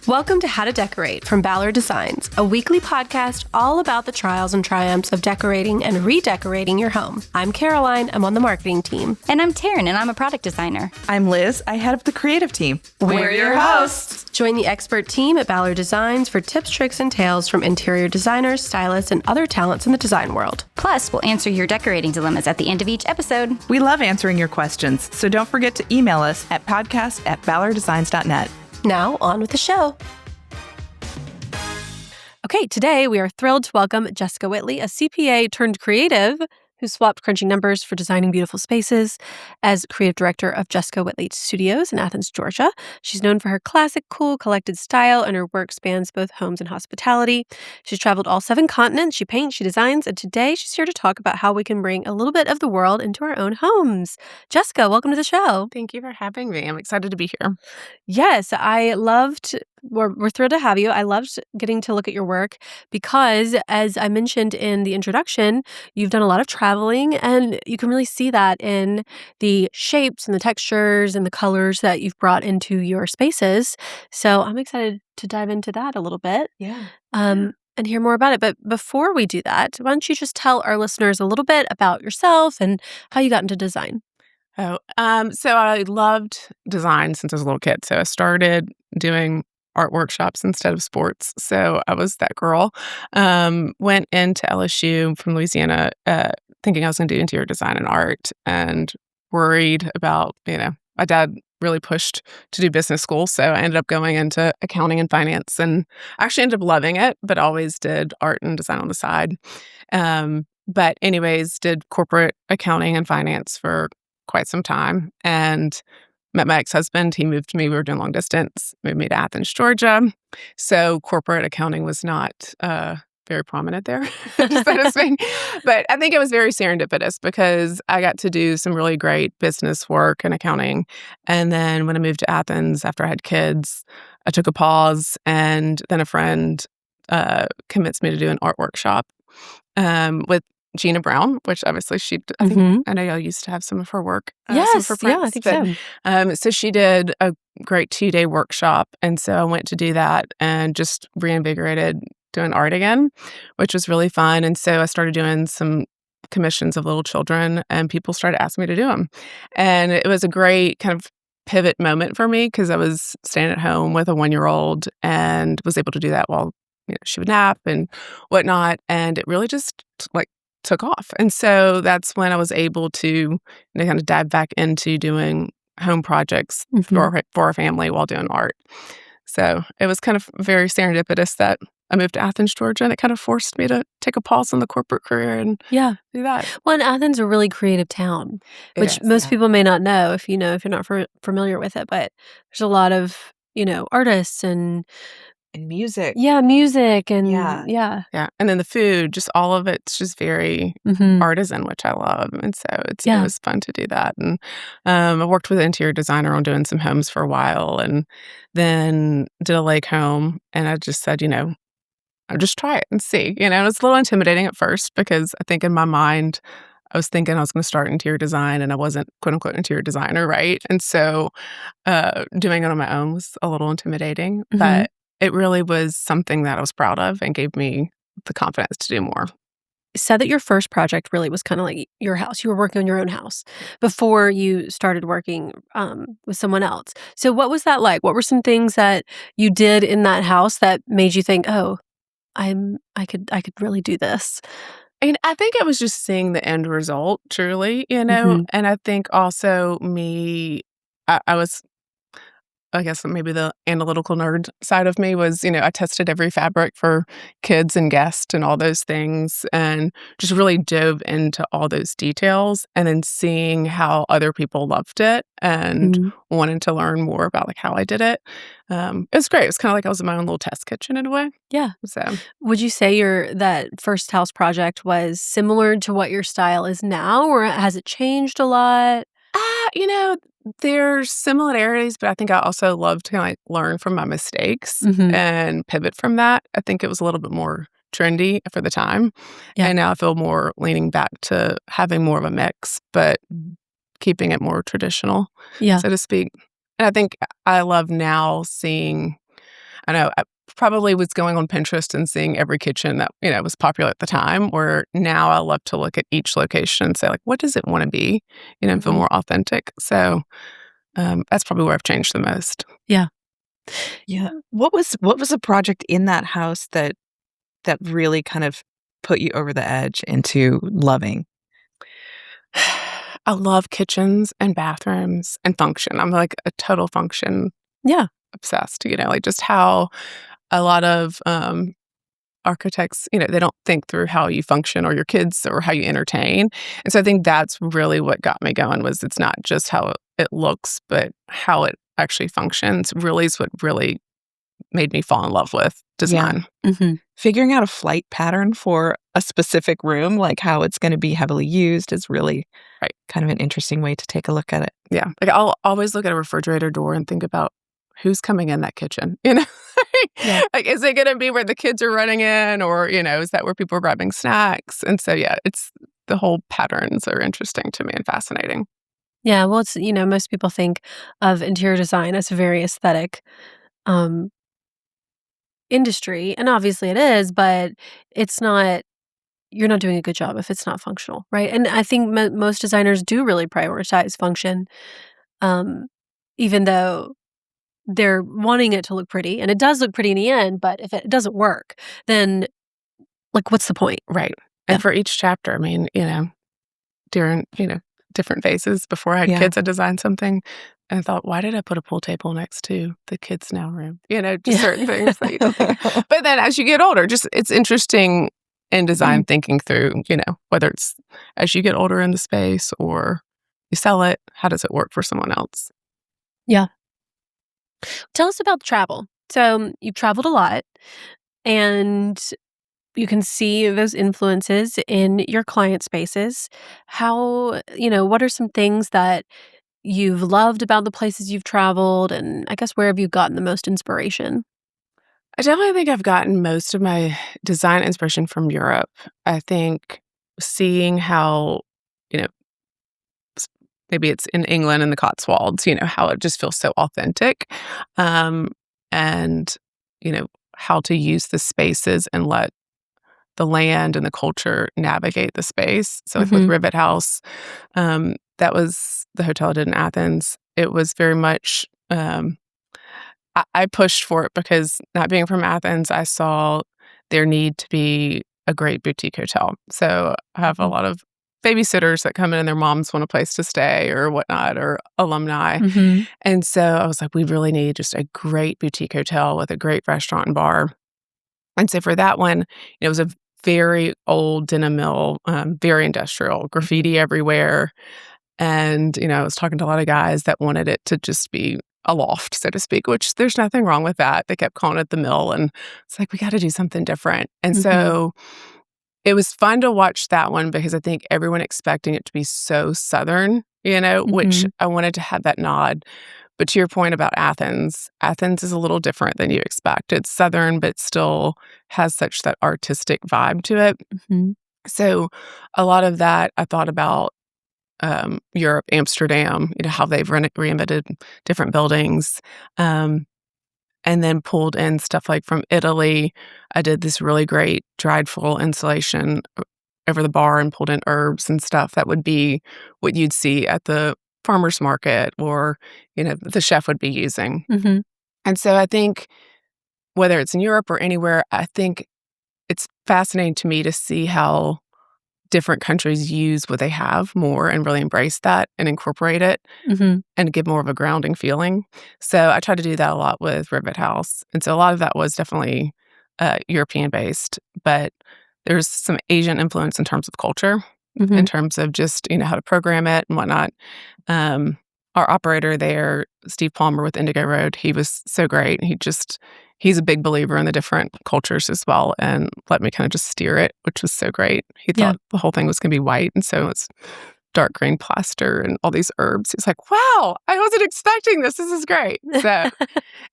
Welcome to How to Decorate from Ballard Designs, a weekly podcast all about the trials and triumphs of decorating and redecorating your home. I'm Caroline, I'm on the marketing team. And I'm Taryn, and I'm a product designer. I'm Liz, I head up the creative team. We're your hosts. Join the expert team at Ballard Designs for tips, tricks, and tales from interior designers, stylists, and other talents in the design world. Plus, we'll answer your decorating dilemmas at the end of each episode. We love answering your questions, so don't forget to email us at podcast@ballarddesigns.net. Now, on with the show. Okay, today we are thrilled to welcome Jessica Whitley, a CPA turned creative who swapped crunching numbers for designing beautiful spaces as creative director of Jessica Whitley Studios in Athens, Georgia. She's known for her classic, cool, collected style, and her work spans both homes and hospitality. She's traveled all 7 continents. She paints, she designs, and today she's here to talk about how we can bring a little bit of the world into our own homes. Jessica, welcome to the show. Thank you for having me. I'm excited to be here. Yes, we're thrilled to have you. I loved getting to look at your work because, as I mentioned in the introduction, you've done a lot of traveling, and you can really see that in the shapes and the textures and the colors that you've brought into your spaces. So I'm excited to dive into that a little bit. Yeah. And hear more about it. But before we do that, why don't you just tell our listeners a little bit about yourself and how you got into design? So I loved design since I was a little kid. So I started doing art workshops instead of sports. So I was that girl. Went into LSU from Louisiana thinking I was going to do interior design and art and worried about, my dad really pushed to do business school. So I ended up going into accounting and finance and actually ended up loving it, but always did art and design on the side. But anyways, did corporate accounting and finance for quite some time and met my ex-husband. He moved me. We were doing long distance, moved me to Athens, Georgia. So corporate accounting was not very prominent there, so to speak. But I think it was very serendipitous because I got to do some really great business work and accounting. And then when I moved to Athens after I had kids, I took a pause, and then a friend convinced me to do an art workshop with Gina Brown, which obviously I know y'all used to have some of her work. Yes, some of her prints, I think so. So she did a great 2-day workshop, and so I went to do that and just reinvigorated doing art again, which was really fun. And so I started doing some commissions of little children, and people started asking me to do them. And it was a great kind of pivot moment for me because I was staying at home with a 1-year-old and was able to do that while she would nap and whatnot. And it really just took off. And so that's when I was able to kind of dive back into doing home projects for our family while doing art. So it was kind of very serendipitous that I moved to Athens, Georgia, and it kind of forced me to take a pause in the corporate career and do that. Well, and Athens is a really creative town, which most people may not know if you're not familiar with it, but there's a lot of, artists and music. Yeah, music and Yeah. And then the food, just all of it's just very artisan, which I love. And so it was fun to do that. And I worked with an interior designer on doing some homes for a while, and then did a lake home. And I just said, I'll just try it and see. It was a little intimidating at first because I think in my mind, I was thinking I was going to start interior design, and I wasn't quote unquote interior designer, right? And so doing it on my own was a little intimidating, but it really was something that I was proud of and gave me the confidence to do more. You said that your first project really was kind of like your house. You were working on your own house before you started working with someone else. So what was that like? What were some things that you did in that house that made you think, oh, I could really do this? And I think it was just seeing the end result, truly, And I think also I was, I guess maybe the analytical nerd side of me was, I tested every fabric for kids and guests and all those things, and just really dove into all those details, and then seeing how other people loved it and wanted to learn more about how I did it. It was great. It was kind of like I was in my own little test kitchen in a way. Yeah. So would you say that first house project was similar to what your style is now, or has it changed a lot? There's similarities, but I think I also love to learn from my mistakes and pivot from that. I think it was a little bit more trendy for the time. Yeah. And now I feel more leaning back to having more of a mix, but keeping it more traditional, so to speak. And I think I love now seeing, I know I probably was going on Pinterest and seeing every kitchen that, was popular at the time, where now I love to look at each location and say, like, what does it want to be, and feel more authentic. So that's probably where I've changed the most. Yeah. Yeah. What was a project in that house that really kind of put you over the edge into loving? I love kitchens and bathrooms and function. I'm like a total function Yeah. obsessed, like just how a lot of architects, they don't think through how you function or your kids or how you entertain. And so I think that's really what got me going, was it's not just how it looks, but how it actually functions really is what really made me fall in love with design. Figuring out a flight pattern for a specific room, like how it's going to be heavily used, is really kind of an interesting way to take a look at it. Yeah. Like I'll always look at a refrigerator door and think about who's coming in that kitchen, Yeah. Like, is it going to be where the kids are running in, or, is that where people are grabbing snacks? And so, yeah, it's the whole patterns are interesting to me and fascinating. Yeah. Well, it's, most people think of interior design as a very aesthetic industry. And obviously it is, but it's not, you're not doing a good job if it's not functional. Right. And I think most designers do really prioritize function, even though they're wanting it to look pretty, and it does look pretty in the end, but if it doesn't work, then, like, what's the point? Right. And for each chapter, I mean, during, different phases before I had kids, I designed something and I thought, why did I put a pool table next to the kids' now room? Just certain things that you don't think of. But then as you get older, just it's interesting in design thinking through, whether it's as you get older in the space or you sell it, how does it work for someone else? Yeah. Tell us about travel. So you've traveled a lot, and you can see those influences in your client spaces. How, what are some things that you've loved about the places you've traveled? And I guess, where have you gotten the most inspiration? I definitely think I've gotten most of my design inspiration from Europe. I think seeing how, you know, maybe it's in England and the Cotswolds, how it just feels so authentic. And, how to use the spaces and let the land and the culture navigate the space. So like with Rivet House, that was the hotel I did in Athens. It was very much, I pushed for it because not being from Athens, I saw there need to be a great boutique hotel. So I have a lot of babysitters that come in and their moms want a place to stay or whatnot, or alumni. And so I was like, we really need just a great boutique hotel with a great restaurant and bar. And so for that one, it was a very old denim mill, very industrial, graffiti everywhere. And, I was talking to a lot of guys that wanted it to just be a loft, so to speak, which there's nothing wrong with that. They kept calling it the mill. And it's like, we got to do something different. And so it was fun to watch that one because I think everyone expecting it to be so Southern, which I wanted to have that nod. But to your point about Athens, Athens is a little different than you expect. It's Southern, but still has such that artistic vibe to it. So a lot of that I thought about Europe, Amsterdam, how they've reinvented different buildings. And then pulled in stuff like from Italy. I did this really great dried floral installation over the bar and pulled in herbs and stuff that would be what you'd see at the farmer's market or, the chef would be using. And so I think whether it's in Europe or anywhere, I think it's fascinating to me to see how different countries use what they have more and really embrace that and incorporate it and give more of a grounding feeling. So I try to do that a lot with Rivet House. And so a lot of that was definitely European based, but there's some Asian influence in terms of culture, in terms of just, how to program it and whatnot. Our operator there, Steve Palmer with Indigo Road, he was so great. He's a big believer in the different cultures as well and let me kind of just steer it, which was so great. He thought the whole thing was going to be white. And so it's dark green plaster and all these herbs. He's like, wow, I wasn't expecting this. This is great. So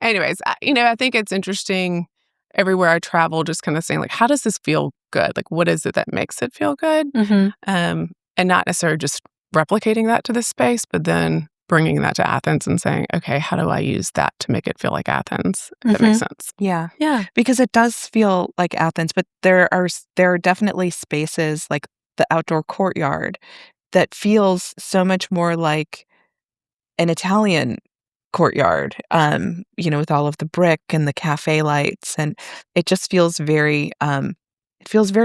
anyways, I think it's interesting everywhere I travel, just kind of saying like, how does this feel good? Like, what is it that makes it feel good? And not necessarily just replicating that to the space, but then bringing that to Athens and saying, okay, how do I use that to make it feel like Athens? If that makes sense. Yeah. Yeah. Because it does feel like Athens, but there are definitely spaces like the outdoor courtyard that feels so much more like an Italian courtyard, with all of the brick and the cafe lights, and it just feels very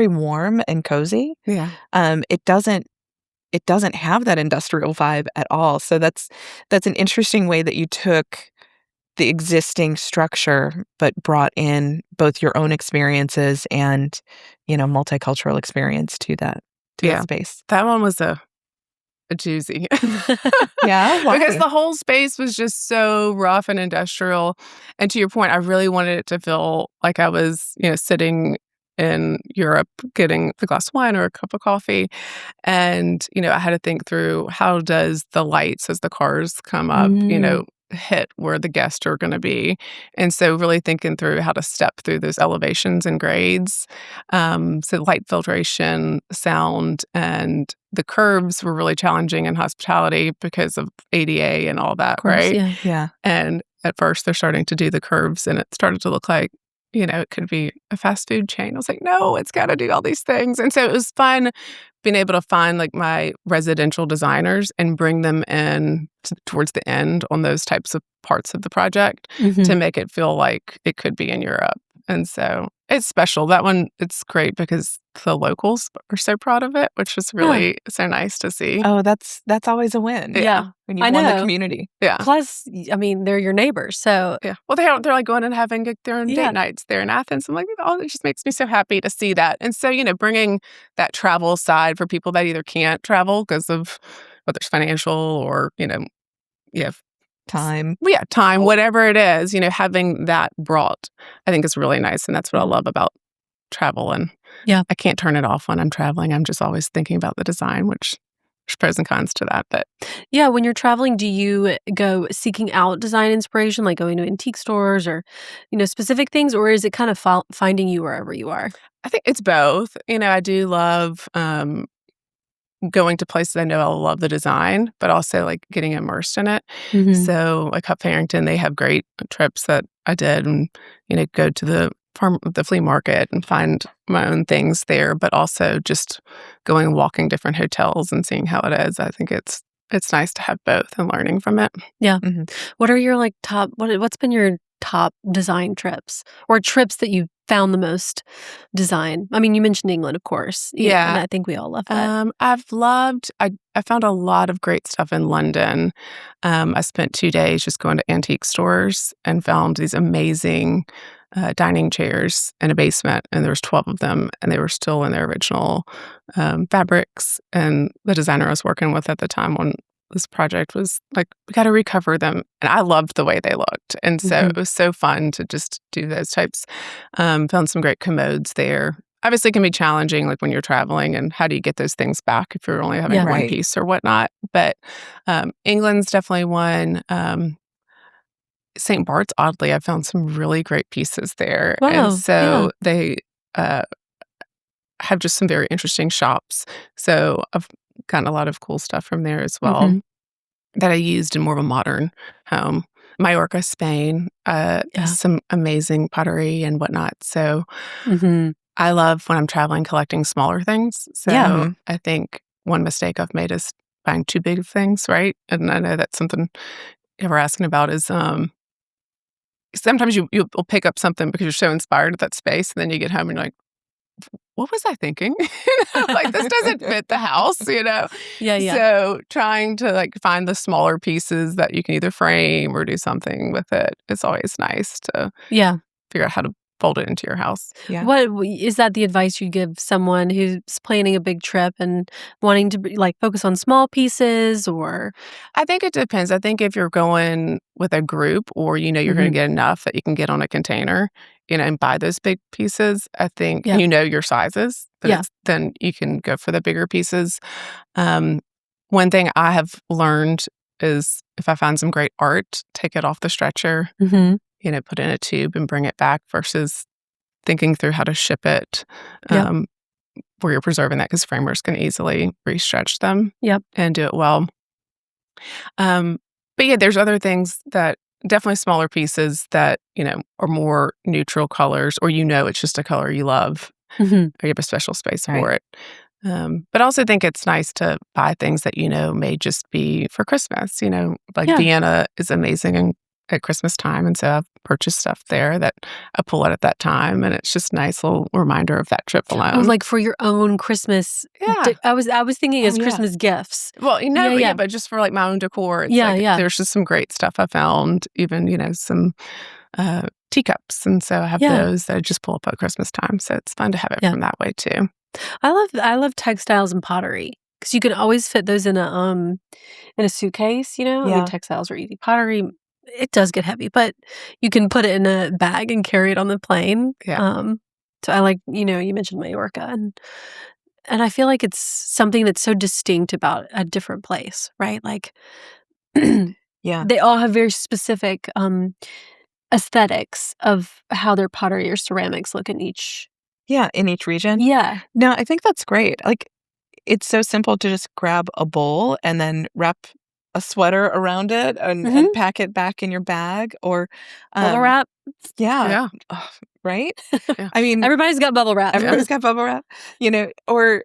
warm and cozy. Yeah. It doesn't have that industrial vibe at all. So that's an interesting way that you took the existing structure, but brought in both your own experiences and, multicultural experience to that space. That one was a doozy. Yeah, why? Because the whole space was just so rough and industrial. And to your point, I really wanted it to feel like I was, sitting in Europe getting a glass of wine or a cup of coffee. And, I had to think through, how does the lights as the cars come up, hit where the guests are going to be. And so really thinking through how to step through those elevations and grades. So light filtration, sound, and the curves were really challenging in hospitality because of ADA and all that, Of course, right? Yeah. And at first they're starting to do the curves and it started to look like, it could be a fast food chain. I was like, no, it's got to do all these things. And so it was fun being able to find like my residential designers and bring them in towards the end on those types of parts of the project to make it feel like it could be in Europe. And so it's special. That one, it's great because the locals are so proud of it, which is really so nice to see. Oh, that's always a win. Yeah. When you've won the community. Yeah. Plus, I mean, they're your neighbors, so Yeah. Well, they're like going and having their own date nights there in Athens. I'm like, oh, it just makes me so happy to see that. And so, bringing that travel side for people that either can't travel because of whether it's financial or, Time. time, whatever it is, having that brought, I think is really nice. And that's what I love about travel. And I can't turn it off when I'm traveling. I'm just always thinking about the design, which there's pros and cons to that. But yeah, when you're traveling, do you go seeking out design inspiration, like going to antique stores or, specific things, or is it kind of finding you wherever you are? I think it's both. I do love going to places I know I'll love the design, but also like getting immersed in it. So like Huff Harrington, they have great trips that I did and, go to the flea market and find my own things there, but also just going and walking different hotels and seeing how it is. I think it's nice to have both and learning from it. Yeah. What are your top, what's been your top design trips or trips that you found the most design? I mean, you mentioned England, of course. Yeah. And I think we all love that. I found a lot of great stuff in London. I spent 2 days just going to antique stores and found these amazing dining chairs in a basement, and there was 12 of them, and they were still in their original fabrics. And the designer I was working with at the time on this project was like, we got to recover them. And I loved the way they looked. And so it was so fun to just do those types. Found some great commodes there. Obviously, it can be challenging, like when you're traveling, and how do you get those things back if you're only having one piece or whatnot. But England's definitely one. St. Bart's, oddly, I found some really great pieces there. Wow, and so they have just some very interesting shops. So I've gotten a lot of cool stuff from there as well that I used in more of a modern home. Mallorca, Spain, some amazing pottery and whatnot. So I love when I'm traveling collecting smaller things. So I think one mistake I've made is buying too big of things, right? And I know that's something you were asking about is sometimes you'll pick up something because you're so inspired at that space, and then you get home and you're like, what was I thinking? Like, this doesn't fit the house, Yeah. So trying to like find the smaller pieces that you can either frame or do something with it. It's always nice to figure out how to fold it into your house. Yeah. What is that the advice you give someone who's planning a big trip and wanting to like focus on small pieces? Or I think it depends. I think if you're going with a group or you're going to get enough that you can get on a container, and buy those big pieces, I think your sizes, then you can go for the bigger pieces. One thing I have learned is if I find some great art, take it off the stretcher, put it in a tube and bring it back versus thinking through how to ship it where you're preserving that, because framers can easily restretch them and do it well. But yeah, there's other things that definitely smaller pieces that, are more neutral colors, or it's just a color you love, Mhm. or you have a special space Right. for it. But I also think it's nice to buy things that may just be for Christmas. Like Yeah. Vienna is amazing at Christmas time, and so I've purchased stuff there that I pull out at that time, and it's just a nice little reminder of that trip Oh, alone. like for your own Christmas Yeah. I was thinking Oh, as yeah. Christmas gifts. Well, Yeah, but yeah. but just for like my own decor, it's Yeah, like yeah. there's just some great stuff I found, even some teacups, and so I have Yeah. those that I just pull up at Christmas time. So it's fun to have it Yeah. from that way too. I love textiles and pottery because you can always fit those in a suitcase, I mean, Yeah. textiles are easy. Pottery, it does get heavy, but you can put it in a bag and carry it on the plane. Yeah. So I like, you mentioned Majorca, and I feel like it's something that's so distinct about a different place, right? Like Yeah. they all have very specific aesthetics of how their pottery or ceramics look in each. Yeah, in each region. Yeah. No, I think that's great. Like, it's so simple to just grab a bowl and then wrap a sweater around it and Mhm. pack it back in your bag or, Bubble um wrap. yeah, Yeah. ugh, right? Yeah. I mean, Everybody's got bubble wrap. everybody's got bubble wrap, or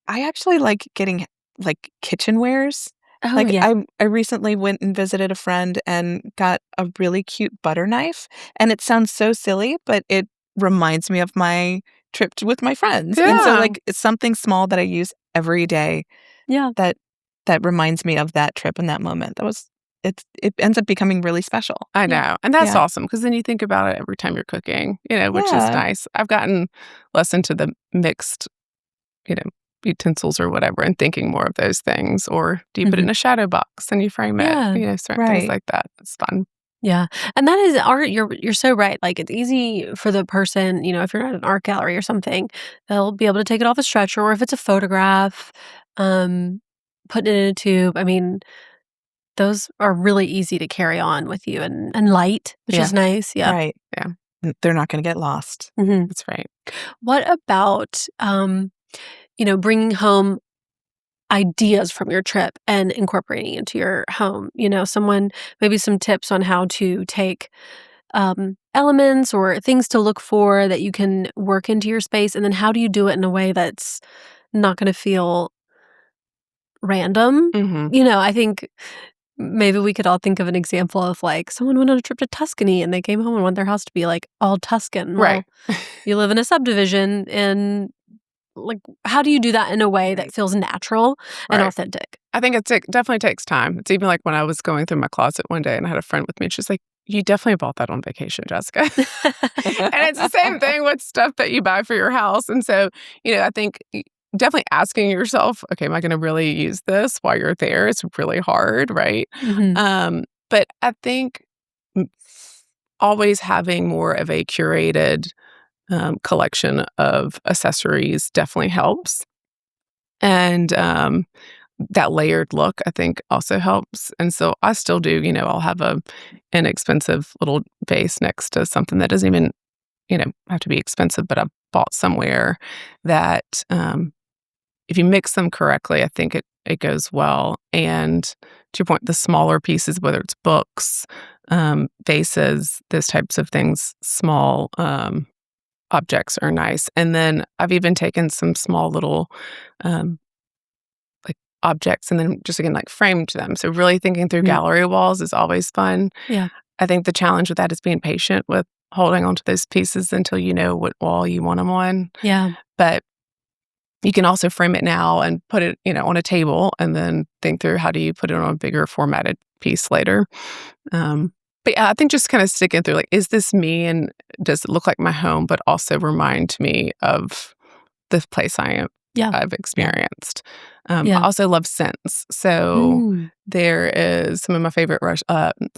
I actually like getting, like, kitchenwares. Oh, Like, yeah. I recently went and visited a friend and got a really cute butter knife, and it sounds so silly, but it reminds me of my trip with my friends, and so, Yeah. like, it's something small that I use every day Yeah. that reminds me of that trip and that moment. It ends up becoming really special. I Yeah. know. And that's Yeah. awesome because then you think about it every time you're cooking, which is Yeah. nice. I've gotten less into the mixed, you know, utensils or whatever and thinking more of those things. Or do you put it in Mhm. a shadow box and you frame it? Yeah. Certain things Right. like that. It's fun. Yeah, and that is art. You're so right. Like it's easy for the person, if you're at an art gallery or something, they'll be able to take it off a stretcher, or if it's a photograph, um, put it in a tube. I mean, those are really easy to carry on with you and light, which Yeah. is nice. Yeah. Right. Yeah. They're not gonna get lost. Mhm. That's right. What about bringing home ideas from your trip and incorporating into your home? Maybe some tips on how to take elements or things to look for that you can work into your space, and then how do you do it in a way that's not going to feel random? Hmm. I think maybe we could all think of an example of like someone went on a trip to Tuscany and they came home and want their house to be like all Tuscan. Well, Right. you live in a subdivision, and like how do you do that in a way that Right. feels natural and Right. authentic? I think it definitely takes time. It's even like when I was going through my closet one day and I had a friend with me, and she's like, "You definitely bought that on vacation, Jessica." And it's the same thing with stuff that you buy for your house. And so, I think definitely asking yourself, okay, am I going to really use this while you're there? It's really hard, right? Mhm. But I think mm, always having more of a curated collection of accessories definitely helps. And that layered look, I think, also helps. And so I still do, I'll have a inexpensive little vase next to something that doesn't even, have to be expensive, but I bought somewhere that if you mix them correctly, I think it goes well. And to your point, the smaller pieces, whether it's books, vases, those types of things, small objects are nice. And then I've even taken some small little um, like objects and then just again like framed them. So really thinking through Mm. gallery walls is always fun. Yeah. I think the challenge with that is being patient with holding onto those pieces until you know what wall you want them on. Yeah. But you can also frame it now and put it, on a table and then think through how do you put it on a bigger formatted piece later. But yeah, I think just kind of sticking through like, is this me and does it look like my home, but also remind me of the place Yeah. I've experienced. Yeah. I also love scents. So Mm. there is some of my favorite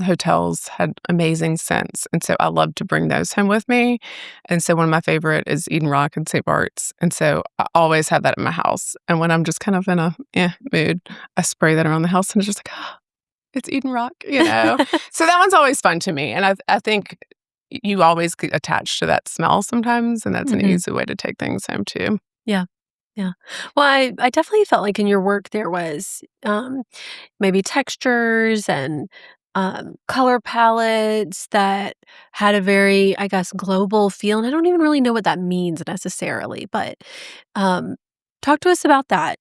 hotels had amazing scents. And so I love to bring those home with me. And so one of my favorite is Eden Rock and St. Bart's. And so I always have that in my house. And when I'm just kind of in a mood, I spray that around the house and it's just like, it's Eden Rock, So that one's always fun to me. And I think you always get attached to that smell sometimes. And that's an Mhm. easy way to take things home too. Yeah. Yeah. Well, I definitely felt like in your work there was maybe textures and color palettes that had a very, I guess, global feel. And I don't even really know what that means necessarily, but um, talk to us about that.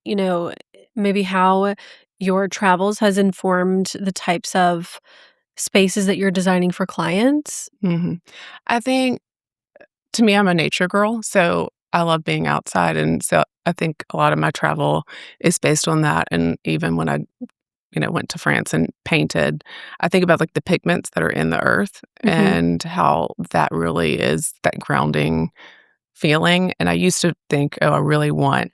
Maybe how your travels has informed the types of spaces that you're designing for clients. I think, to me, I'm a nature girl, so I love being outside, and so I think a lot of my travel is based on that, and even when I went to France and painted, I think about, like, the pigments that are in the earth Mhm. and how that really is that grounding feeling, and I used to think, "Oh, I really want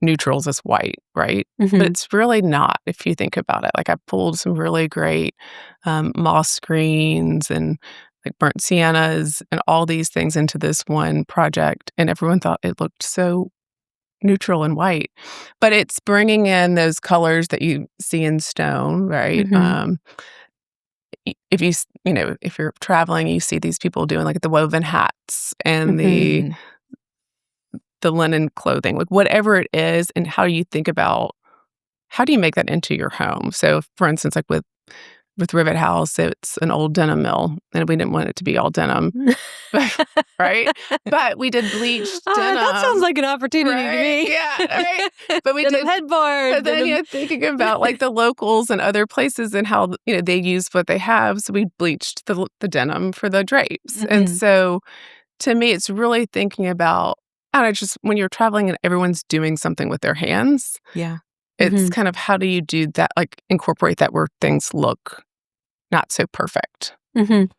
neutrals as white," right? But Mhm. it's really not if you think about it. Like, I pulled some really great, moss greens and, like, burnt siennas and all these things into this one project, and everyone thought it looked so neutral and white. But it's bringing in those colors that you see in stone, right? Mhm. If if you're traveling, you see these people doing, like, the woven hats and Mhm. the linen clothing, like, whatever it is, and how you think about how do you make that into your home? So, for instance, like, with Rivet House, it's an old denim mill, and we didn't want it to be all denim, right? But we did bleached That sounds denim, like an opportunity to right? me. Yeah, right. But we Denim did headboard, but then denim. you're thinking about, like, the locals and other places and how, they use what they have, so we bleached the denim for the drapes, and Mhm. so, to me, it's really thinking about I don't know, just when you're traveling and everyone's doing something with their hands, Yeah. it's Mhm. kind of how do you do that, like, incorporate that where things look not so perfect. Mhm.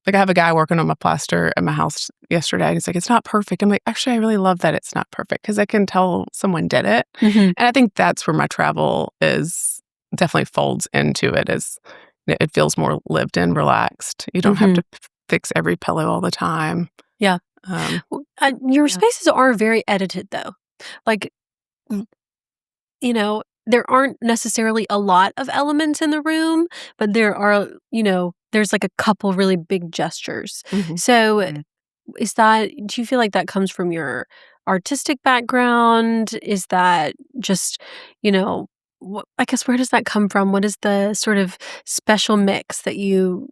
Like, I have a guy working on my plaster at my house yesterday, and he's like, "It's not perfect." I'm like, "Actually, I really love that it's not perfect because I can tell someone did it." Mhm. And I think that's where my travel is definitely folds into it is it feels more lived in, relaxed. You don't have Mhm. to fix every pillow all the time. Yeah. Um, Your Yeah. spaces are very edited, though. Like, there aren't necessarily a lot of elements in the room, but there's like a couple really big gestures. mhm. So, Mhm. do you feel like that comes from your artistic background? Is that just, I guess where does that come from? What is the sort of special mix that you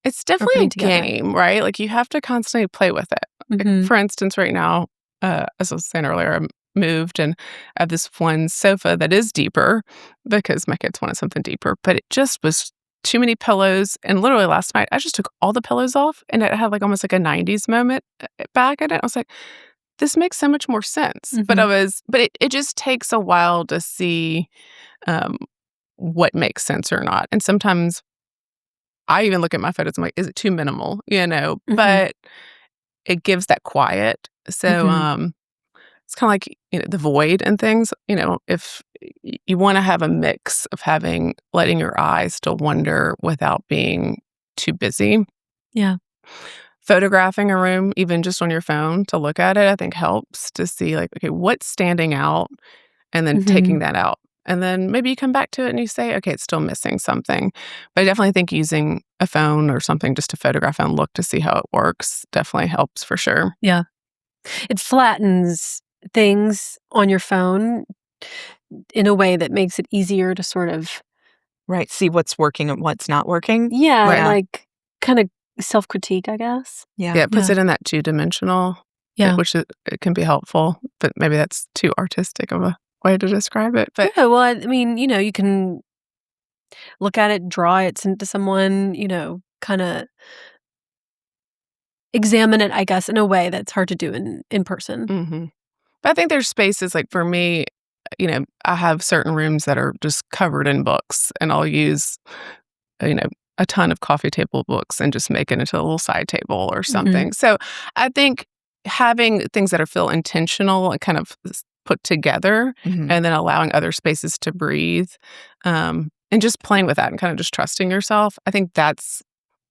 It's are definitely putting a together? game, right? Like, you have to constantly play with it. Like, Mhm. for instance, right now, as I was saying earlier, I moved and I have this one sofa that is deeper because my kids wanted something deeper, but it just was too many pillows, and literally last night, I just took all the pillows off, and it had, like, almost like a '90s moment, back in it. I was like, "This makes so much more sense." Mhm. But it just takes a while to see, um, what makes sense or not, and sometimes I even look at my photos, I'm like, "Is it too minimal?" Mhm. But it gives that quiet. So, Mhm. it's kinda like, the void and things, if you wanna have a mix of letting your eyes still wander without being too busy. Yeah. Photographing a room, even just on your phone to look at it, I think helps to see, like, okay, what's standing out, and then Mhm. taking that out. And then maybe you come back to it and you say, "Okay, it's still missing something." But I definitely think using a phone or something just to photograph and look to see how it works definitely helps for sure. Yeah. It flattens things on your phone in a way that makes it easier to sort of, Right. See what's working and what's not working. yeah, Yeah. like, kinda self-critique, I guess. Yeah. Yeah, it puts Yeah. it in that two-dimensional, Yeah. which it can be helpful, but maybe that's too artistic of a way to describe it. But Yeah, well, I mean, you can look at it, draw it, send it to someone, kinda examine it, I guess, in a way that's hard to do in person. mhm. But I think there's spaces, like, for me, I have certain rooms that are just covered in books, and I'll use, you know, a ton of coffee table books and just make it into a little side table or Mhm. something. So, I think having things that are feel intentional and kind of put together Mhm. and then allowing other spaces to breathe, and just playing with that and kinda just trusting yourself, I think that's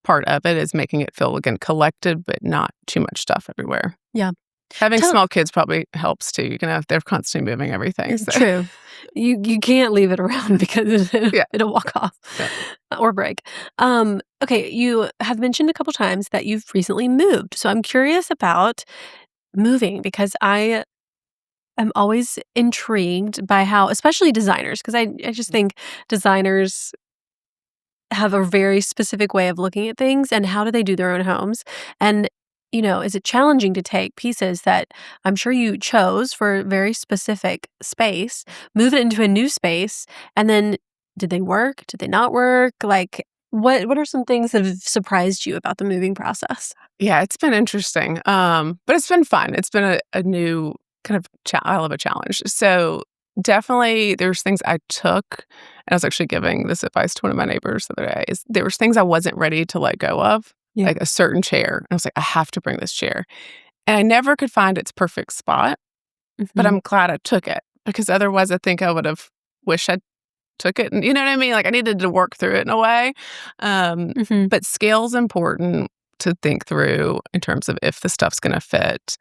part of it is making it feel, again, collected, but not too much stuff everywhere. Yeah. Having Tell small kids probably helps too. You can have they're constantly moving everything, so True. You can't leave it around because yeah, it'll walk off yeah. or break. Okay, you have mentioned a couple times that you've recently moved, so I'm curious about moving because I am always intrigued by how especially designers, because I just think designers have a very specific way of looking at things, and how do they do their own homes? And, is it challenging to take pieces that I'm sure you chose for a very specific space, move it into a new space, and then did they work? Did they not work? Like, what are some things that have surprised you about the moving process? Yeah, it's been interesting, but it's been fun. It's been a new kind of I love a challenge. So, definitely there's things I took, and I was actually giving this advice to one of my neighbors the other day, is there was things I wasn't ready to let go of, Yeah. like a certain chair. And I was like, "I have to bring this chair." And I never could find its perfect spot, but Mhm. I'm glad I took it, because otherwise I think I would have wished I took it, and you know what I mean? Like, I needed to work through it in a way. Mhm. But scale's important to think through in terms of if the stuff's gonna fit.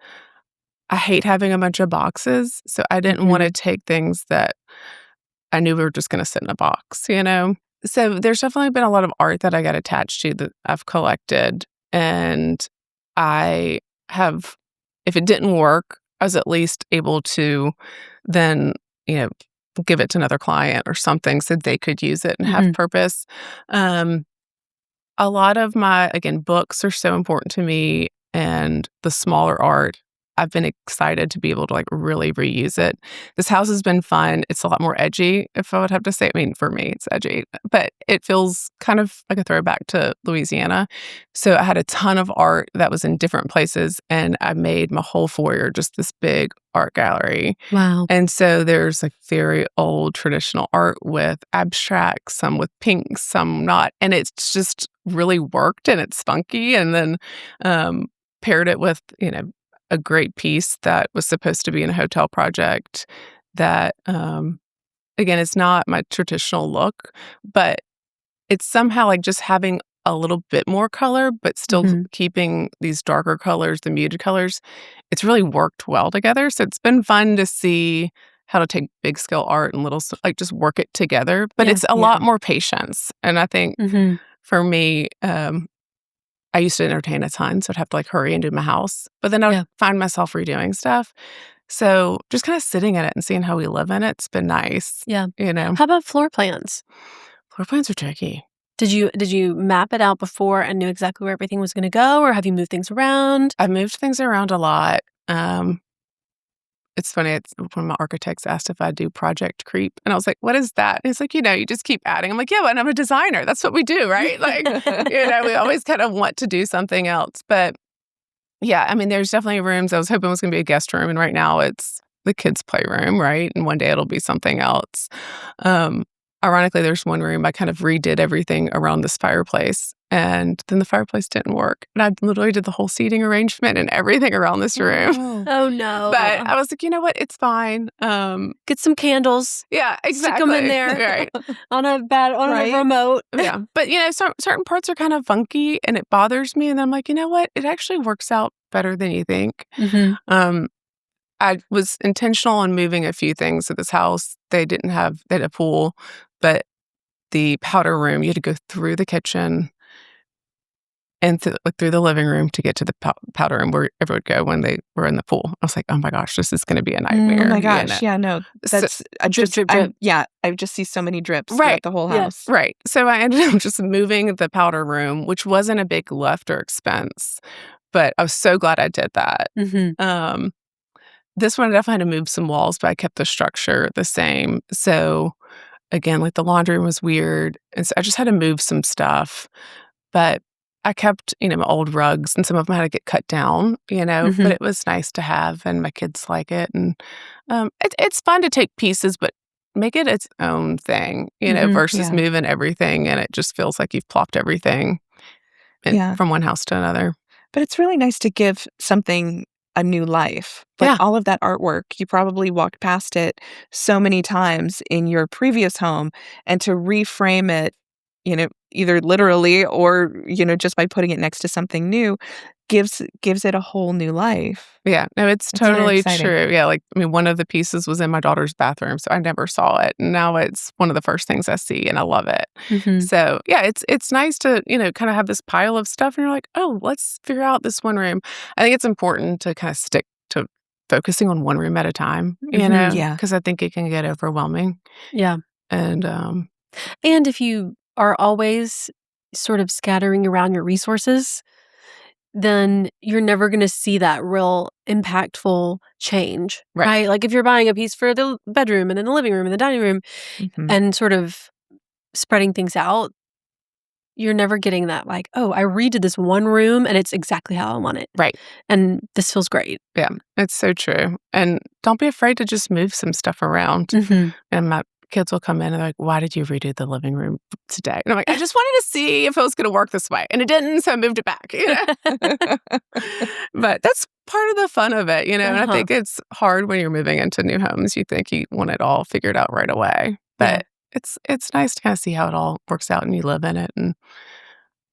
I hate having a bunch of boxes, so I didn't wanna Mhm. take things that I knew were just gonna sit in a box, you know? So, there's definitely been a lot of art that I got attached to that I've collected, and I have if it didn't work, I was at least able to then, you know, give it to another client or something so they could use it and have Mhm. purpose. Um, a lot of my, again, books are so important to me, and the smaller art, I've been excited to be able to, like, really reuse it. This house has been fun. It's a lot more edgy, if I would have to say. I mean, for me, it's edgy, but it feels kind of like a throwback to Louisiana. So I had a ton of art that was in different places, and I made my whole foyer just this big art gallery. Wow. And so there's like very old traditional art with abstracts, some with pinks, some not. And it's just really worked, and it's funky. And then um, paired it with, a great piece that was supposed to be in a hotel project that, again, it's not my traditional look, but it's somehow like just having a little bit more color, but still Mhm. keeping these darker colors, the muted colors. It's really worked well together. So it's been fun to see how to take big scale art and like just work it together. But Yeah. it's a Yeah. lot more patience. And I think Mhm. for me, I used to entertain a ton, so I'd have to like hurry into my house. But then I would Yeah. find myself redoing stuff. So just kind of sitting in it and seeing how we live in it's been nice. Yeah. You know, How about floor plans? floor plans are tricky. Did you map it out before and knew exactly where everything was gonna go, or have you moved things around? I've moved things around a lot. It's funny, it's one of my architects asked if I do project creep, and I was like, "What is that?" And he's like, you just keep adding." I'm like, "Yeah, but I'm a designer. That's what we do, right?" Like, we always kind of want to do something else. But, yeah, I mean, there's definitely rooms I was hoping was gonna be a guest room, and right now it's the kids' playroom, right? And one day it'll be something else. Um, Ironically, there's one room I kind of redid everything around this fireplace, and then the fireplace didn't work, and I literally did the whole seating arrangement and everything around this room. Oh. Oh, But no. I was like, "You know what? It's fine." Get some candles, Yeah, stick them in exactly. there Right. on Right? a remote. Yeah. But, certain parts are kind of funky and it bothers me, and I'm like, "You know what? It actually works out better than you think." Mhm. Um, I was intentional on moving a few things at this house. They had a pool, but the powder room, you had to go through the kitchen and through the living room to get to the powder room where everyone would go when they were in the pool. I was like, "Oh my gosh, this is gonna be a Oh nightmare," my gosh. Yeah, no. So That's I Drip, just drip, I'm drip. yeah, I just see so many drips Right. throughout the whole Yeah. house. Right. So I ended up just moving the powder room, which wasn't a big lift or expense, but I was so glad I did that. Mhm. Um, this one I definitely had to move some walls, but I kept the structure the same. So again, like the laundry room was weird, and so I just had to move some stuff. But I kept, my old rugs, and some of them had to get cut down, but Mhm. it was nice to have, and my kids like it. And it's fun to take pieces, but make it its own thing, Mhm. versus Yeah. moving everything, and it just feels like you've plopped everything Yeah. from one house to another. But it's really nice to give something a new life. Like Yeah. all of that artwork, you probably walked past it so many times in your previous home, and to reframe it, either literally or, just by putting it next to something new gives it a whole new life. Yeah, no, it's It's very totally exciting. true. Yeah, like, I mean, one of the pieces was in my daughter's bathroom, so I never saw it. And now it's one of the first things I see, and I love it. Mhm. So, yeah, it's nice to, kind of have this pile of stuff, and you're like, "Oh, let's figure out this one room." I think it's important to kind of stick to focusing on one room at a time, Mhm. Yeah. because I think it can get overwhelming. Yeah. And, And if you are always sort of scattering around your resources, then you're never going to see that real impactful change, right? Like if you're buying a piece for the bedroom and then the living room and the dining room and sort of spreading things out, you're never getting that like, oh, I redid this one room and it's exactly how I want it. Right. And this feels great. Yeah, it's so true. And don't be afraid to just move some stuff around. And my kids will come in and they're like, why did you redo the living room today? And I'm like, I just wanted to see if it was going to work this way. And it didn't, so I moved it back. But that's part of the fun of it, And I think it's hard when you're moving into new homes. You think you want it all figured out right away. But it's nice to kind of see how it all works out and you live in it and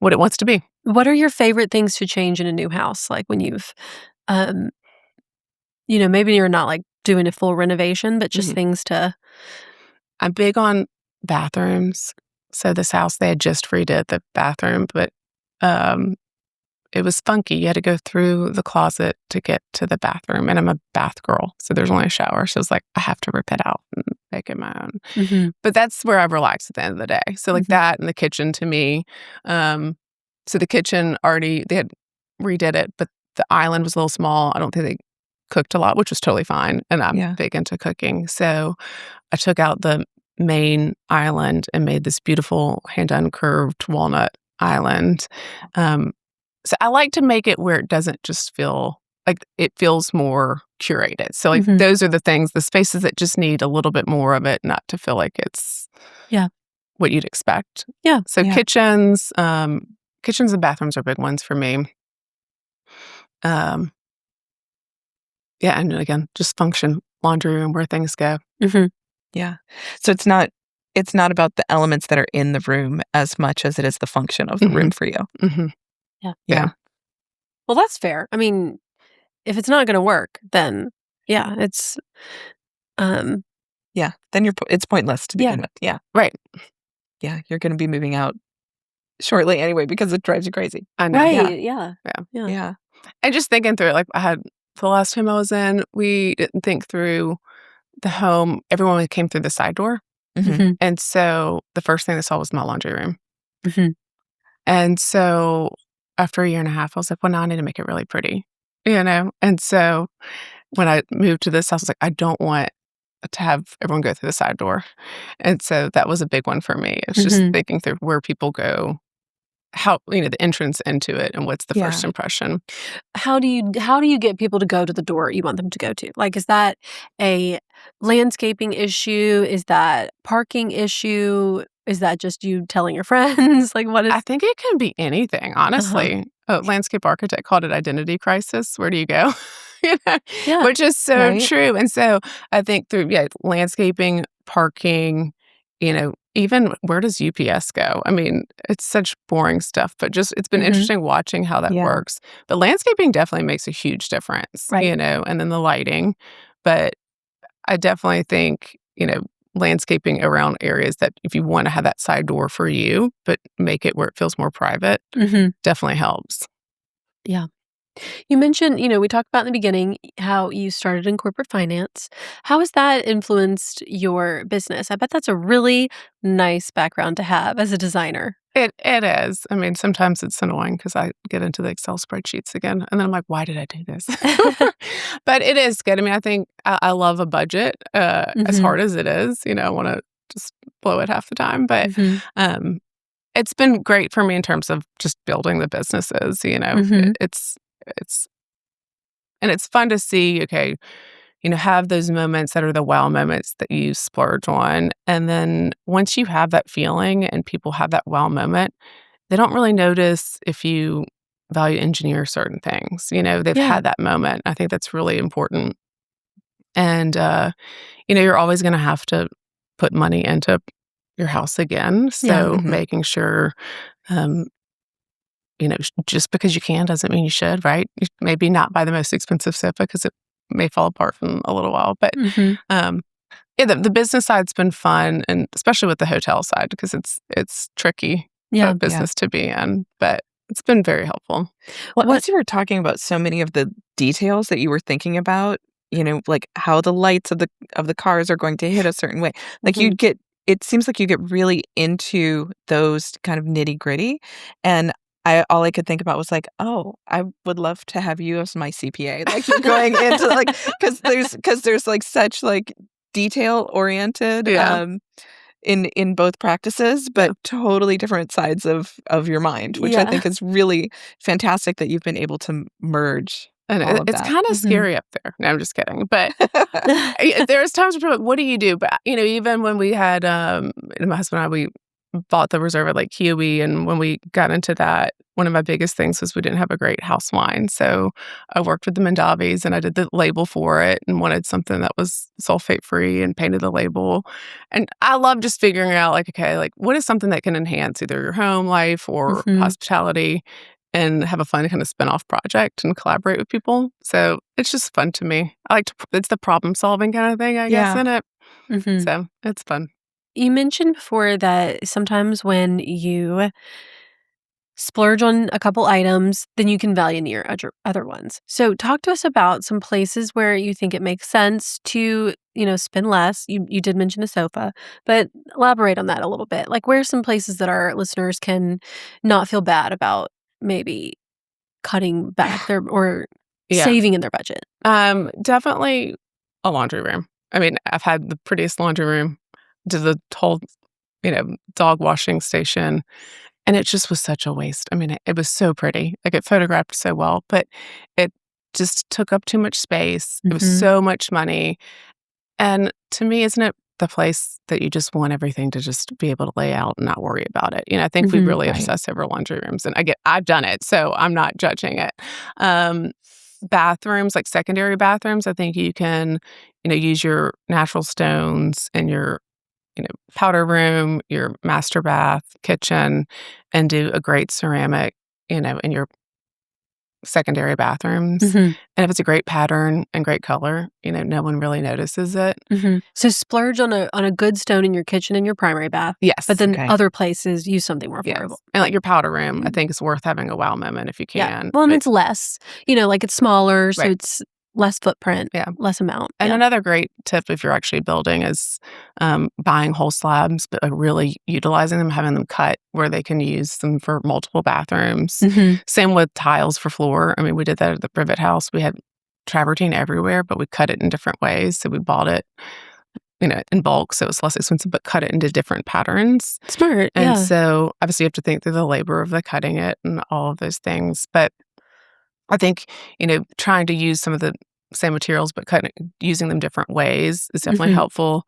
what it wants to be. What are your favorite things to change in a new house? Like when you've, maybe you're not like doing a full renovation, but just things to... I'm big on bathrooms. So this house, they had just redid the bathroom, but it was funky. You had to go through the closet to get to the bathroom. And I'm a bath girl, so there's only a shower. So it's like, I have to rip it out and make it my own. But that's where I relax at the end of the day. So like that and the kitchen to me. So the kitchen they had redid it, but the island was a little small. I don't think they cooked a lot, which was totally fine. And I'm big into cooking. So I took out the main island and made this beautiful hand-done curved walnut island. So I like to make it where it doesn't just feel like it feels more curated. So like those are the things, the spaces that just need a little bit more of it, not to feel like it's what you'd expect. Yeah. So kitchens and bathrooms are big ones for me. And again, just function, laundry room, where things go. Yeah. So it's not about the elements that are in the room as much as it is the function of the room for you. Yeah. Well, that's fair. I mean, if it's not going to work, then it's then it's pointless to begin with. Yeah. Right. Yeah, you're going to be moving out shortly anyway because it drives you crazy. I know. Right. Yeah. And just thinking through it, like I had the last home I was in, we didn't think through the home. Everyone came through the side door. And so the first thing they saw was my laundry room. And so after a year and a half, I was like, well, now I need to make it really pretty, And so when I moved to this house, I was like, I don't want to have everyone go through the side door. And so that was a big one for me. It's just thinking through where people go, how, the entrance into it and what's the first impression. How do you get people to go to the door you want them to go to? Like, is that a landscaping issue? Is that parking issue? Is that just you telling your friends? Like, what is... I think it can be anything, honestly. A landscape architect called it identity crisis. Where do you go? Which is so true. And so I think through landscaping, parking, even where does UPS go? I mean, it's such boring stuff, but just it's been interesting watching how that works. But landscaping definitely makes a huge difference, and then the lighting. But I definitely think, landscaping around areas that if you want to have that side door for you, but make it where it feels more private, definitely helps. Yeah. You mentioned, we talked about in the beginning how you started in corporate finance. How has that influenced your business? I bet that's a really nice background to have as a designer. It is. I mean, sometimes it's annoying because I get into the Excel spreadsheets again, and then I'm like, why did I do this? But it is good. I mean, I think I love a budget, as hard as it is. I want to just blow it half the time. But it's been great for me in terms of just building the businesses. It's fun to see, have those moments that are the wow moments that you splurge on. And then once you have that feeling and people have that wow moment, they don't really notice if you value engineer certain things. They've had that moment. I think that's really important. And, you're always going to have to put money into your house again. So making sure, just because you can doesn't mean you should, right? You maybe not buy the most expensive sofa because it may fall apart in a little while. But the business side's been fun, and especially with the hotel side because it's tricky business to be in. But it's been very helpful. Well, as you were talking about so many of the details that you were thinking about, like how the lights of the cars are going to hit a certain way, like you'd get it seems like you get really into those kind of nitty-gritty, and all I could think about was like, "Oh, I would love to have you as my CPA." Like, you're going into, like, because there's, like, such, like, detail-oriented, Yeah. in both practices, Yeah. but totally different sides of your mind, which I Yeah. think is really fantastic that you've been able to merge And all of it's that. kinda Mhm. scary up there. No, I'm just kidding, but there's times where people are like, "What do you do?" But, even when we had, my husband and I, we bought the reserve at Lake Kiowee, and when we got into that, one of my biggest things was we didn't have a great house wine, so I worked with the Mondavis, and I did the label for it and wanted something that was sulfate-free and painted the label, and I love just figuring out, like, okay, like, what is something that can enhance either your home life or Mhm. hospitality and have a fun kind of spin-off project and collaborate with people, so it's just fun to me. I like to it's the problem-solving kinda thing, I guess, Yeah. in it, Mhm. so it's fun. You mentioned before that sometimes when you splurge on a couple items, then you can value near other ones. So talk to us about some places where you think it makes sense to, spend less. You did mention a sofa, but elaborate on that a little bit. Like, where are some places that our listeners can not feel bad about maybe cutting back their or Yeah. saving in their budget? Definitely a laundry room. I mean, I've had the prettiest laundry room, did the whole, dog washing station, and it just was such a waste. I mean, it was so pretty. Like, it photographed so well, but it just took up too much space. It was Mhm. so much money. And to me, isn't it the place that you just want everything to just be able to lay out and not worry about it? I think we Mhm. really Right. obsess over laundry rooms, and I've done it, so I'm not judging it. Um, Bathrooms, like secondary bathrooms, I think you can, use your natural stones in your, powder room, your master bath, kitchen, and do a great ceramic, in your secondary bathrooms. Mhm. And if it's a great pattern and great color, no one really notices it. Mhm. So splurge on a good stone in your kitchen and your primary bath, but Yes. then Okay. other places use something more Yes. affordable. And, like, your powder room, I Mm. think is worth having a wow moment if you Yeah. can. Well, and it's less, like it's smaller, so Right. it's less footprint, Yeah. less amount. And Yeah. another great tip if you're actually building is, buying whole slabs, but, like, really utilizing them, having them cut where they can use them for multiple bathrooms. Mhm. Same with tiles for floor. I mean, we did that at the Rivet House. We had travertine everywhere, but we cut it in different ways, so we bought it, in bulk, so it's less expensive, but cut it into different patterns. Smart, And yeah. so, obviously, you have to think through the labor of the cutting it and all of those things, but I think, trying to use some of the same materials, but using them different ways is definitely Mhm. helpful.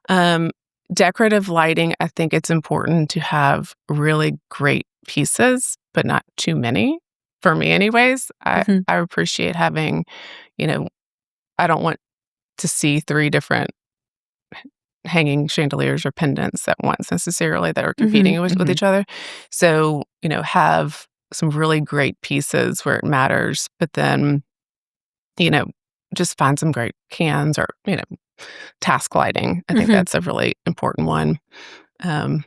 Um, Decorative lighting, I think it's important to have really great pieces, but not too many. For me, anyways, Mhm. I appreciate having, you know, I don't want to see 3 different hanging chandeliers or pendants at once necessarily that are Mhm. competing with Mhm. each other. So, have some really great pieces where it matters, but then, you know, just find some great cans or, task lighting. I think Mhm. that's a really important one. Um,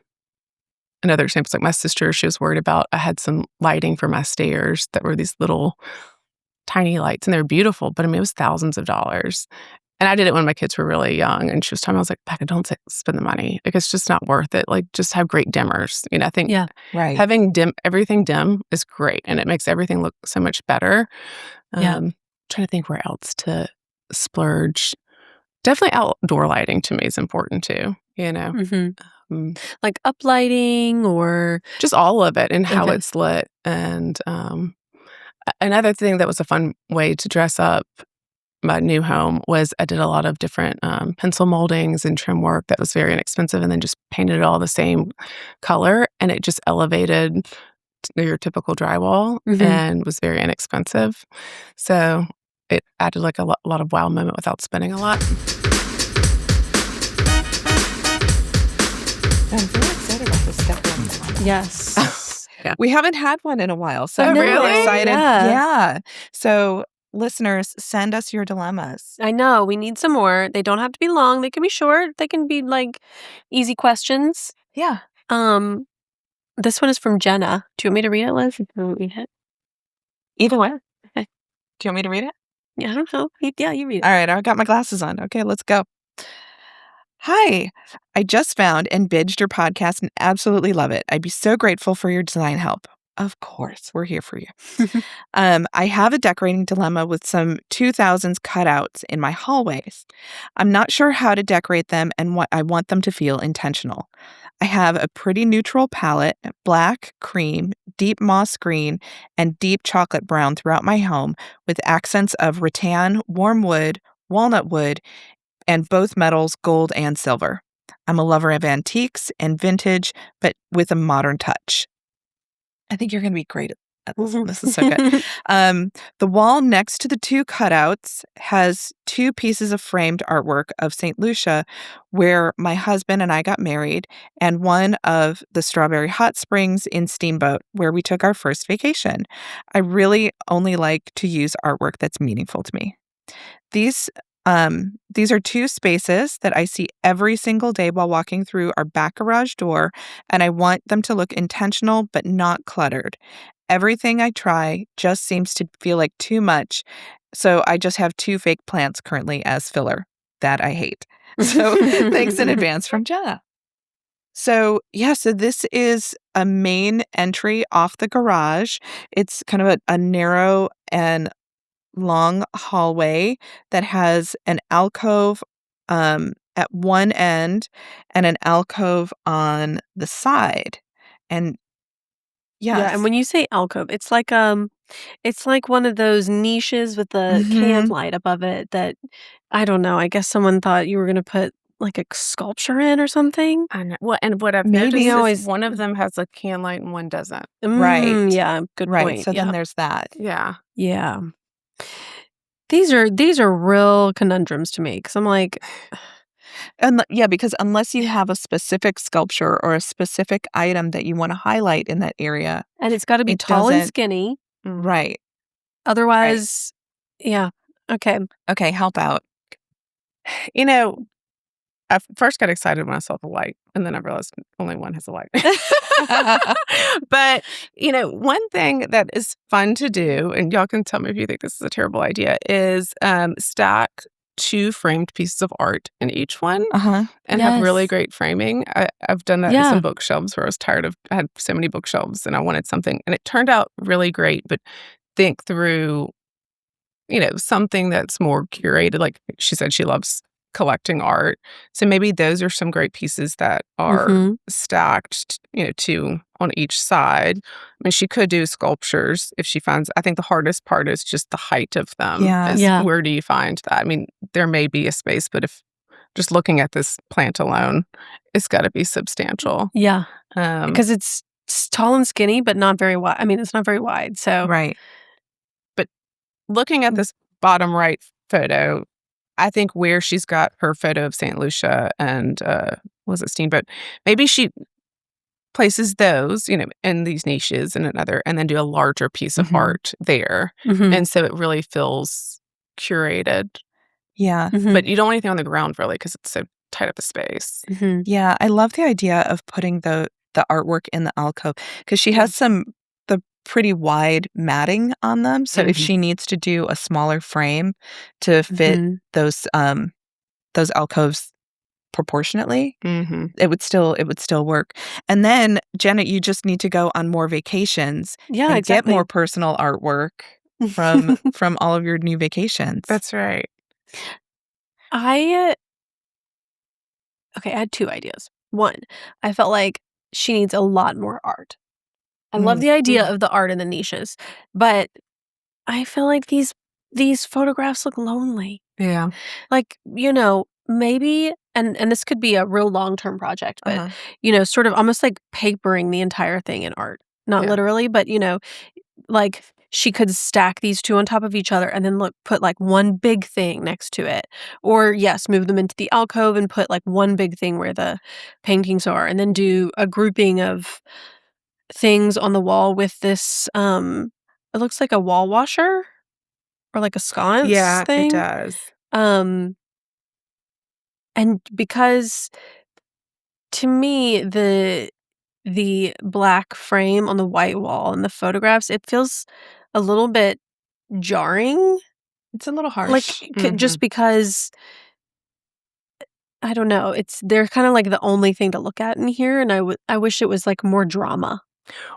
Another example is like my sister, she was worried about I had some lighting for my stairs that were these little tiny lights and they're beautiful, but I mean, it was thousands of dollars. And I did it when my kids were really young, and she was telling me, I was like, "Becca, don't spend the money. Like, it's just not worth it. Like, just have great dimmers." I think Yeah. Right. having everything dim is great, and it makes everything look so much better. Yeah. Trying to think where else to splurge. Definitely outdoor lighting to me is important too, Mhm. Mm, Like uplighting or just all of it and how okay. it's lit. And another thing that was a fun way to dress up my new home was I did a lot of different pencil moldings and trim work that was very inexpensive, and then just painted it all the same color, and it just elevated your typical drywall Mhm. and was very inexpensive. So it added like a lot of wow moment without spending a lot. I'm very excited about this step one. Yes. We haven't had one in a while, so Oh, I'm really really? excited. Yeah. Yeah. So, listeners, send us your dilemmas. I know, we need some more. They don't have to be long, they can be short, they can be, like, easy questions. Yeah. Um, this one is from Jenna. Do you want me to read it, Liz? Or do you want me to read it? Either way. Okay. Do you want me to read it? Yeah, I don't know. Yeah, you read it. All right, I got my glasses on. Okay, let's go. Hi. I just found and binged your podcast and absolutely love it. I'd be so grateful for your design help. Of course, we're here for you. I have a decorating dilemma with some 2000s cutouts in my hallways. I'm not sure how to decorate them and what I want them to feel intentional. I have a pretty neutral palette, black, cream, deep moss green, and deep chocolate brown throughout my home with accents of rattan, warm wood, walnut wood, and both metals, gold and silver. I'm a lover of antiques and vintage, but with a modern touch. I think you're going to be great at this. This is so good. The wall next to the two cutouts has two pieces of framed artwork of St. Lucia, where my husband and I got married, and one of the Strawberry Hot Springs in Steamboat, where we took our first vacation. I really only like to use artwork that's meaningful to me. These are two spaces that I see every single day while walking through our back garage door, and I want them to look intentional but not cluttered. Everything I try just seems to feel like too much, so I just have two fake plants currently as filler that I hate. So thanks in advance from Jenna. So this is a main entry off the garage. It's kind of a narrow and long hallway that has an alcove at one end and an alcove on the side. And Yeah, and when you say alcove, it's like one of those niches with the can light above it that I don't know, I guess someone thought you were gonna put like a sculpture in or something. I know. Well, and what I've Maybe. noticed is one of them has a can light and one doesn't. Right. Yeah, good Right. point. So then Yeah. there's that. Yeah. Yeah. These are real conundrums to me because I'm like, And because unless you have a specific sculpture or a specific item that you want to highlight in that area, and it's got to be it tall and doesn't- skinny. right. Otherwise, yeah. Okay. Okay, help out. You know, I first got excited when I saw the light, and then I realized only one has a light. But, one thing that is fun to do, and y'all can tell me if you think this is a terrible idea, is stack two framed pieces of art in each one and have really Yes. great framing. I've done that in Yeah. some bookshelves where I was tired of, I had so many bookshelves and I wanted something, and it turned out really great, but think through, something that's more curated. Like she said, she loves collecting art. So maybe those are some great pieces that are stacked, two on each side. I mean, she could do sculptures if she finds, I think the hardest part is just the height of them. Yeah. Is Yeah. Where do you find that? I mean, there may be a space, but if just looking at this plant alone, it's got to be substantial. Yeah. Um, Because it's tall and skinny, but not very wide. I mean, it's not very wide. So Right. looking at this bottom right photo, I think where she's got her photo of St. Lucia and was it Steamboat, maybe she places those, in these niches and another, and then do a larger piece of art there. And so it really feels curated. Yeah. But you don't want anything on the ground really because it's so tight up a space. Yeah. I love the idea of putting the artwork in the alcove because she has the pretty wide matting on them. So if she needs to do a smaller frame to fit those alcoves proportionately, it would still work. And then Jenna, you just need to go on more vacations Yeah, and exactly. get more personal artwork from all of your new vacations. That's right. I had two ideas. One, I felt like she needs a lot more art. I love the idea of the art in the niches, but I feel like these photographs look lonely. Yeah. Like, maybe and this could be a real long-term project, but sort of almost like papering the entire thing in art. Not literally, but like she could stack these two on top of each other and then put like one big thing next to it. Or yes, move them into the alcove and put like one big thing where the paintings are, and then do a grouping of things on the wall with this it looks like a wall washer or like a sconce thing. It does. And because to me the black frame on the white wall in the photographs, it feels a little bit jarring. It's a little harsh. Like just because I don't know. They're kind of like the only thing to look at in here, and I wish it was like more drama.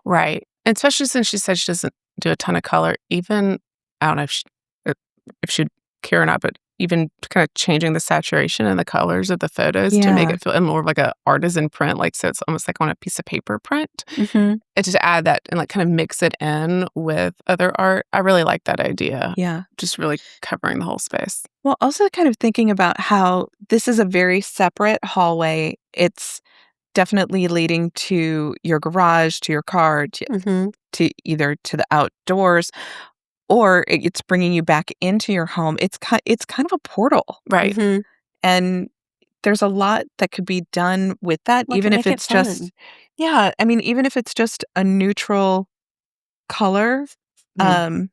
Right. And especially since she said she doesn't do a ton of color, even, I don't know if she'd care or not, but even kind of changing the saturation and the colors of the photos to make Yeah. it feel more of like a artisan print, like so it's almost like on a piece of paper print. Mm-hmm. And to add that and like kind of mix it in with other art, I really like that idea. Yeah. Just really covering the whole space. Well, also kind of thinking about how this is a very separate hallway. It's definitely leading to your garage, to your car, Mm-hmm. to either to the outdoors, or it's bringing you back into your home. It's kind of a portal, Right. Mm-hmm. and there's a lot that could be done with that, Like, even if make it it's just fun. I mean, even if it's just a neutral color, Mm.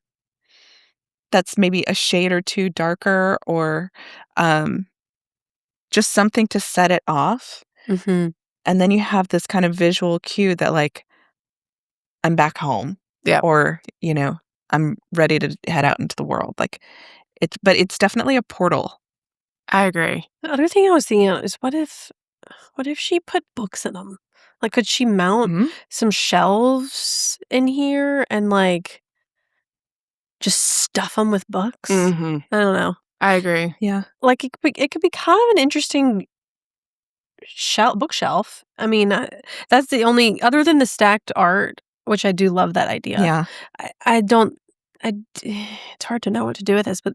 that's maybe a shade or two darker, or just something to set it off. Mm-hmm. And then you have this kind of visual cue that, like, I'm back home, Yeah. or, I'm ready to head out into the world. Like, but it's definitely a portal. I agree. The other thing I was thinking of is what if she put books in them? Like, could she mount Mhm. some shelves in here and like just stuff them with books? Mm-hmm. I don't know. I agree. Yeah. Like it could be kind of an interesting bookshelf. I mean, that's the only other than the stacked art, which I do love that idea. Yeah. I don't. It's hard to know what to do with this, but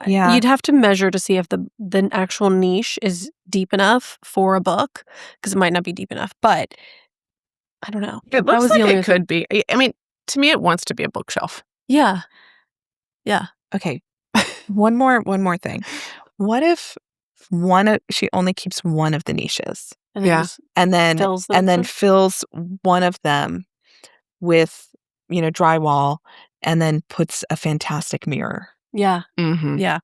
Yeah. you'd have to measure to see if the actual niche is deep enough for a book, because it might not be deep enough. But I don't know. It That looks was like the only it could be. I mean, to me, it wants to be a bookshelf. Yeah. Yeah. Okay. One more thing. What if she only keeps one of the niches, And then Yeah. just and then fills them. fills one of them with, drywall, and then puts a fantastic mirror? Yeah. Mm-hmm. Yeah.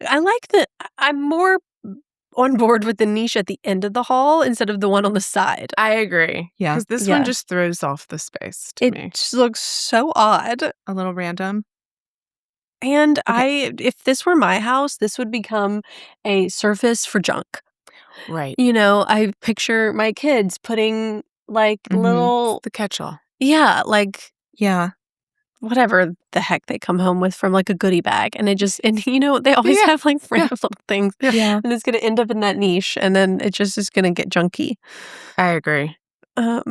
I like that. I'm more on board with the niche at the end of the hall instead of the one on the side. I agree. Yeah. Because this Yeah. one just throws off the space to me. It just looks so odd. A little random. And if this were my house, this would become a surface for junk. Right. I picture my kids putting like Mhm. little, The catch-all. yeah, like Yeah. whatever the heck they come home with from like a goodie bag. And they always Yeah. have like random little things. Yeah. And it's going to end up in that niche. And then it just is going to get junky. I agree. All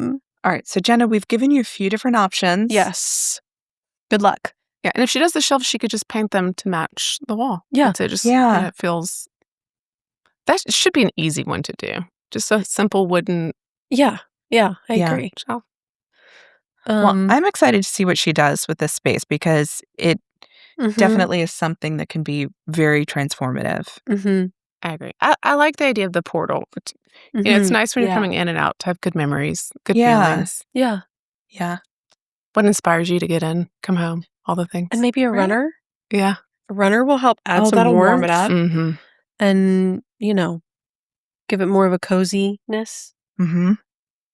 right. So, Jenna, we've given you a few different options. Yes. Good luck. Yeah. And if she does the shelves, she could just paint them to match the wall. Yeah. That's it. Just, Yeah. it feels... That should be an easy one to do. Just a simple wooden Yeah. Yeah. I Yeah. agree. shelf. Well, I'm excited to see what she does with this space, because it Mhm. definitely is something that can be very transformative. Mhm. I agree. I like the idea of the portal. It's Mhm. nice when you're Yeah. coming in and out to have good memories, good Yeah. feelings. Yeah. Yeah. What inspires you to get in, come home, all the things. And maybe a Right. runner. Yeah. A runner will help add Oh, some that'll warmth warm it up. Mm-hmm. and, give it more of a coziness. Mm-hmm.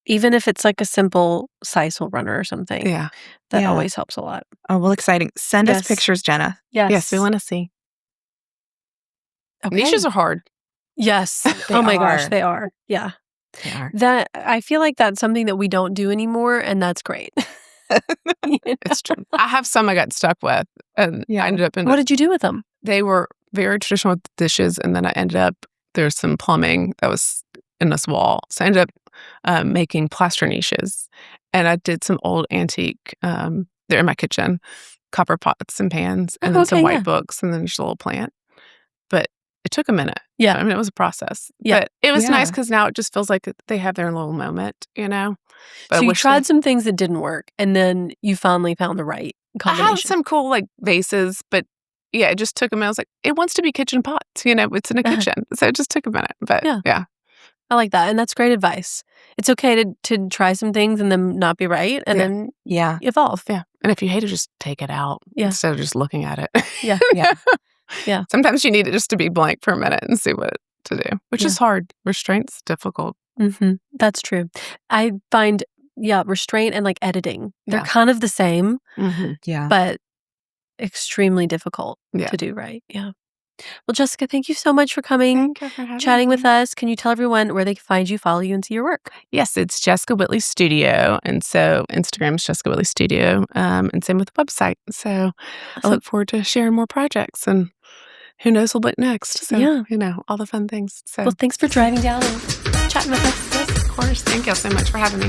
Even if it's like a simple sisal runner or something. Yeah. That Yeah. always helps a lot. Oh, well, exciting. Send us Yes. pictures, Jenna. Yes. Yes, we want to see. Okay. Niches are hard. Yes. They Oh my gosh, are. they are. Yeah. They are. That I feel like that's something that we don't do anymore, and that's great. It's true. I have some I got stuck with, and Yeah. I ended up in. What did you do with them? They were very traditional with dishes, and then I ended up, there's some plumbing that was in this wall. So I ended up making plaster niches, and I did some old antique, they're in my kitchen, copper pots and pans, and then some Okay, white yeah. books, and then just a little plant. But it took a minute. Yeah. I mean, it was a process. Yeah. But it was nice Yeah. because now it just feels like they have their little moment, But I So you wish tried some things that didn't work, and then you finally found the right I have combination. some cool like vases, but yeah, it just took a minute. I was like, it wants to be kitchen pots, it's in a kitchen. So it just took a minute. But Yeah. yeah. I like that, and that's great advice. It's okay to try some things and then not be right, and Yeah. then Yeah. evolve. Yeah. And if you hate it, just take it out Yeah. instead of just looking at it. Yeah. Yeah. Yeah. Sometimes you need it just to be blank for a minute and see what to do, which Yeah. is hard. Restraint's difficult. Mm-hmm. That's true. I find, restraint and like editing, they're Yeah. kind of the same, Mm-hmm. Yeah. but extremely difficult Yeah. to do right. Yeah. Well, Jessica, thank you so much for coming, Thank you for having chatting me. with us. Can you tell everyone where they can find you, follow you, and see your work? Yes, it's Jessica Whitley Studio. And so Instagram's Jessica Whitley Studio. And same with the website. So I Awesome. look forward to sharing more projects and who knows what next. So, Yeah. all the fun things. So, Well, thanks for driving down and chatting with us. yes, of course. Thank you so much for having me.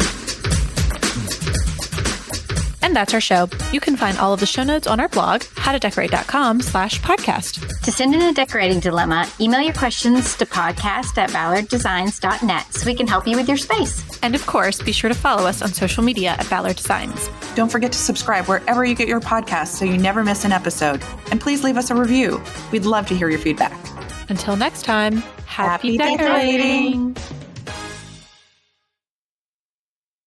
And that's our show. You can find all of the show notes on our blog, howtodecorate.com/podcast. To send in a decorating dilemma, email your questions to podcast@ballarddesigns.net so we can help you with your space. And of course, be sure to follow us on social media at Ballard Designs. Don't forget to subscribe wherever you get your podcasts so you never miss an episode. And please leave us a review. We'd love to hear your feedback. Until next time, happy Happy decorating. decorating.